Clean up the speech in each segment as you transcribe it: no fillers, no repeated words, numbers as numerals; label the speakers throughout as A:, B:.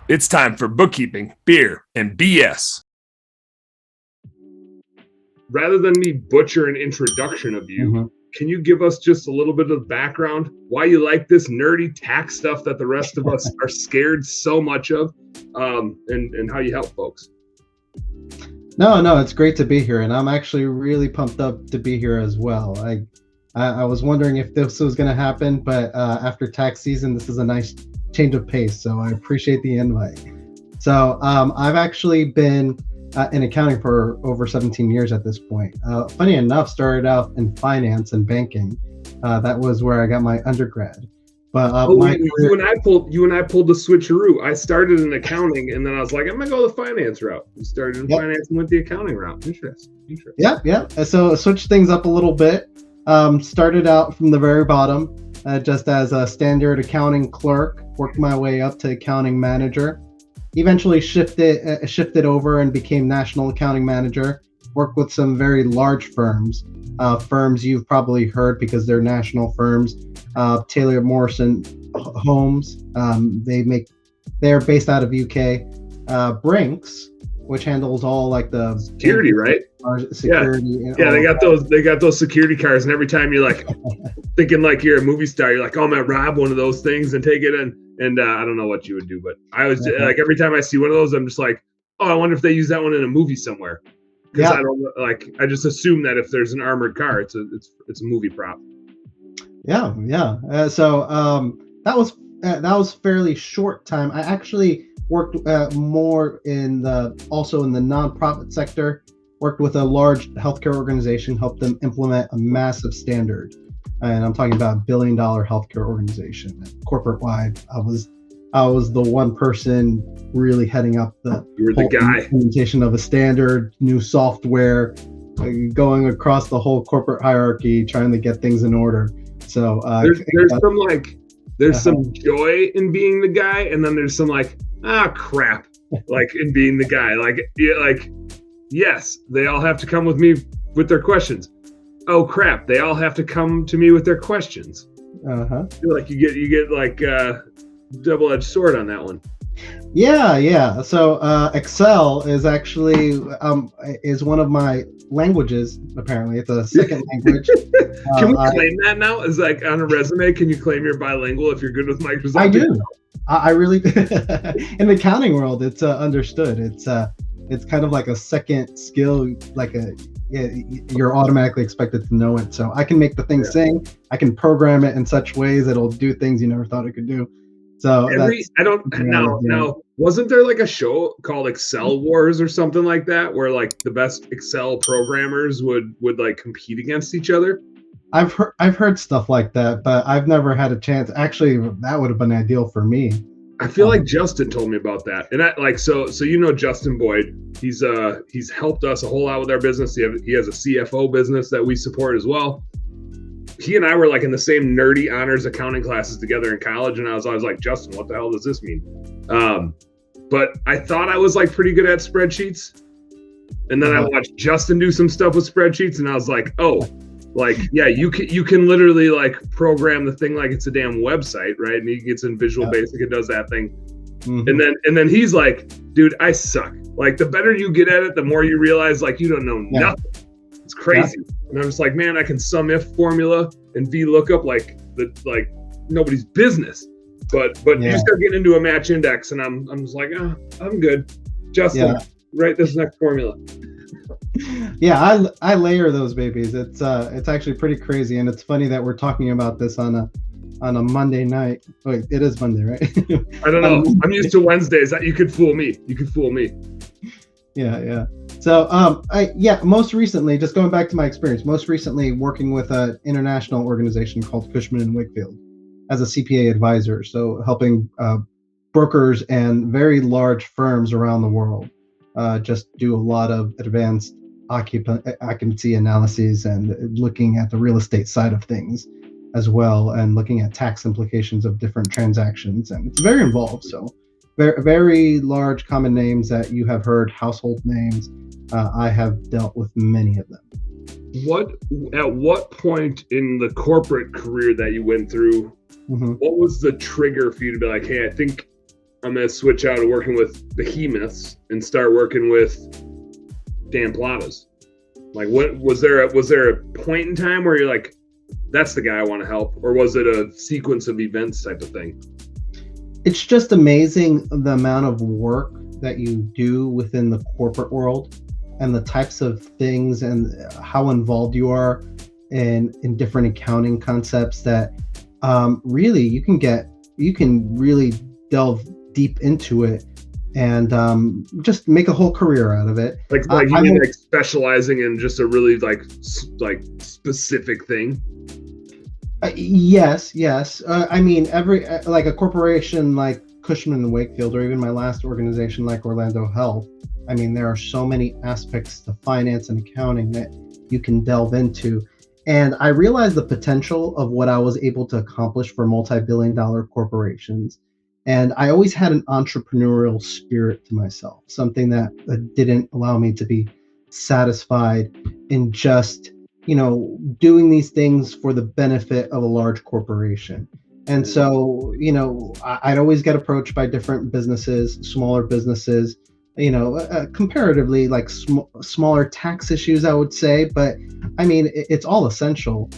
A: It's time for bookkeeping, beer, and BS. Rather than me butcher an introduction of you, can you give us just a little bit of background? Why you like this nerdy tax stuff that the rest of us are scared so much of, and how you help folks?
B: No, it's great to be here, and I'm actually really pumped up to be here as well. I was wondering if this was going to happen, but after tax season, this is a nice change of pace, so I appreciate the invite. So I've actually been in accounting for over 17 years at this point. Funny enough, started out in finance and banking. That was where I got my undergrad. But
A: you and I pulled the switcheroo. I started in accounting, and then I was like, I'm gonna go the finance route. You started in finance and went the accounting route. Interesting.
B: Yeah. So I switched things up a little bit. Started out from the very bottom, just as a standard accounting clerk. Worked my way up to accounting manager. Eventually shifted over and became national accounting manager. Worked with some very large firms. Firms you've probably heard because they're national firms. Taylor Morrison Homes. They're based out of UK. Brinks, which handles all like the
A: security, right?
B: Security.
A: Yeah, they got those security cars, and every time you're like thinking like you're a movie star, you're like, oh, I'm gonna rob one of those things and take it in. And I don't know what you would do, but I was like, every time I see one of those, I'm just like, oh, I wonder if they use that one in a movie somewhere. Because I just assume that if there's an armored car, it's a movie prop.
B: Yeah. So that was fairly short time. I actually worked more also in the nonprofit sector. Worked with a large healthcare organization, helped them implement a massive standard, and I'm talking about $1 billion healthcare organization, corporate wide. I was the one person really heading up the implementation of a standard, new software, going across the whole corporate hierarchy, trying to get things in order. So there's some joy in being the guy, and then there's some like crap like in being the guy. Yes, they all have to come with me with their questions. Oh crap, they all have to come to me with their questions. I feel like you get like double-edged sword on that one. Yeah. So Excel is actually is one of my languages. Apparently, it's a second language.
A: Can we claim that now? Is like on a resume? Can you claim you're bilingual if you're good with Microsoft?
B: I do. I really in the accounting world, it's understood. It's kind of like a second skill, you're automatically expected to know it. So I can make the thing sing. I can program it in such ways it'll do things you never thought it could do. So
A: now wasn't there like a show called Excel Wars or something like that where like the best Excel programmers would like compete against each other?
B: I've heard stuff like that, but I've never had a chance. Actually, that would have been ideal for me.
A: I feel like Justin told me about that, and I like so Justin Boyd. He's helped us a whole lot with our business. He has a CFO business that we support as well. He and I were like in the same nerdy honors accounting classes together in college, and I was always like, Justin, what the hell does this mean? But I thought I was like pretty good at spreadsheets, and then I watched Justin do some stuff with spreadsheets, and I was like, oh. Like, yeah, you can literally like program the thing like it's a damn website, right? And he gets in Visual Basic and does that thing. And then he's like, dude, I suck. Like the better you get at it, the more you realize like you don't know nothing. It's crazy. And I'm just like, man, I can sum if formula and VLOOKUP like nobody's business. But you start getting into a match index, and I'm just like, oh, I'm good. Justin, write this next formula.
B: Yeah, I layer those babies. It's actually pretty crazy, and it's funny that we're talking about this on a Monday night. Wait, it is Monday, right?
A: I don't know. I'm used to Wednesdays. You could fool me.
B: Yeah. So most recently, just going back to my experience, working with an international organization called Cushman & Wakefield as a CPA advisor, so helping brokers and very large firms around the world just do a lot of advanced occupancy analyses and looking at the real estate side of things as well, and looking at tax implications of different transactions. And it's very involved. So very, very large common names that you have heard, household names. I have dealt with many of them.
A: At what point in the corporate career that you went through, what was the trigger for you to be like, hey, I think I'm going to switch out of working with behemoths and start working with Dan Platas. Like, what was there a point in time where you're like, that's the guy I want to help, or was it a sequence of events type of thing?
B: It's just amazing the amount of work that you do within the corporate world and the types of things and how involved you are in different accounting concepts that really you can really delve deep into it and just make a whole career out of it.
A: Like you mean like specializing in just a really like specific thing?
B: Yes. I mean, every like a corporation like Cushman and Wakefield, or even my last organization like Orlando Health. I mean, there are so many aspects to finance and accounting that you can delve into. And I realized the potential of what I was able to accomplish for multi-billion-dollar corporations. And I always had an entrepreneurial spirit to myself, something that didn't allow me to be satisfied in just, doing these things for the benefit of a large corporation. And so, I'd always get approached by different businesses, smaller businesses, comparatively like smaller tax issues, I would say. But I mean, it's all essential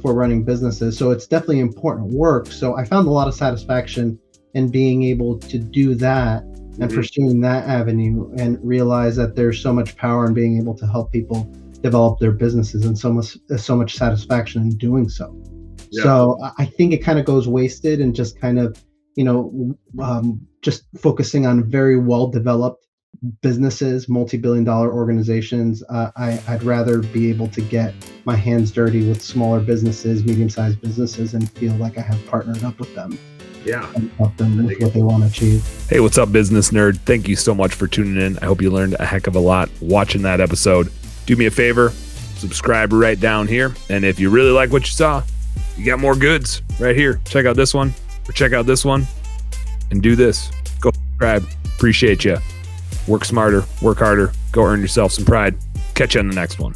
B: for running businesses. So it's definitely important work. So I found a lot of satisfaction in being able to do that and pursuing that avenue, and realize that there's so much power in being able to help people develop their businesses, and so much satisfaction in doing so. Yeah. So I think it kind of goes wasted and just kind of, just focusing on very well-developed businesses, multi-billion-dollar organizations. I'd rather be able to get my hands dirty with smaller businesses, medium-sized businesses, and feel like I have partnered up with them.
A: Yeah.
B: And help them with what they want to achieve.
C: Hey, what's up, business nerd? Thank you so much for tuning in. I hope you learned a heck of a lot watching that episode. Do me a favor, subscribe right down here. And if you really like what you saw, you got more goods right here. Check out this one, or check out this one, and do this. Go subscribe. Appreciate you. Work smarter, work harder, go earn yourself some pride. Catch you on the next one.